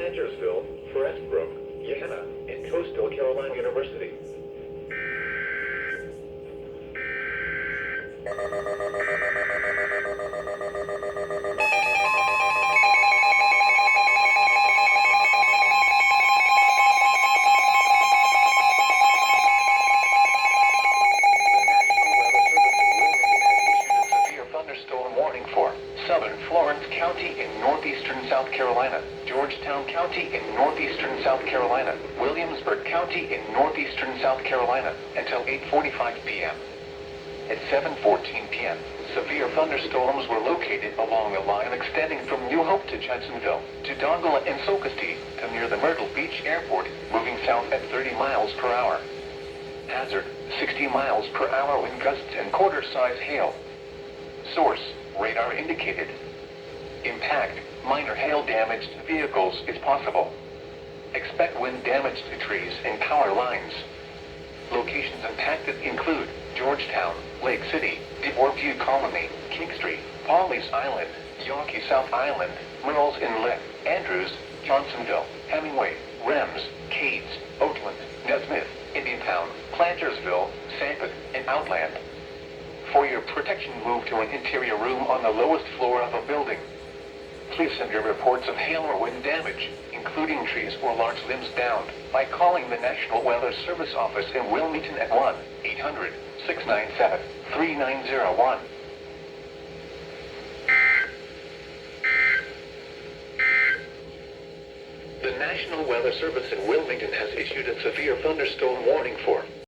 Plantersville, Forestbrook, Yenna, and Coastal Carolina University. Thunderstorm warning for southern Florence County in northeastern South Carolina, Georgetown County in northeastern South Carolina, Williamsburg County in northeastern South Carolina until 8:45 p.m. At 7:14 p.m., severe thunderstorms were located along a line extending from New Hope to Jacksonville, to Dongola and Socastee, to near the Myrtle Beach Airport, moving south at 30 miles per hour. Hazard, 60 miles per hour wind gusts and quarter-size hail. Source, radar indicated. Impact, minor hail damage to vehicles is possible. Expect wind damage to trees and power lines. Locations impacted include Georgetown, Lake City, DeBoer View Colony, Kingstree, Pawleys Island, Yawkey South Island, Merles Inlet, Andrews, Johnsonville, Hemingway, Rems, Cades, Oakland, Nesmith, Indiantown, Plantersville, Sanford, and Outland. For your protection, move to an interior room on the lowest floor of a building. Please send your reports of hail or wind damage, including trees or large limbs downed, by calling the National Weather Service office in Wilmington at 1-800-697-3901. The National Weather Service in Wilmington has issued a severe thunderstorm warning for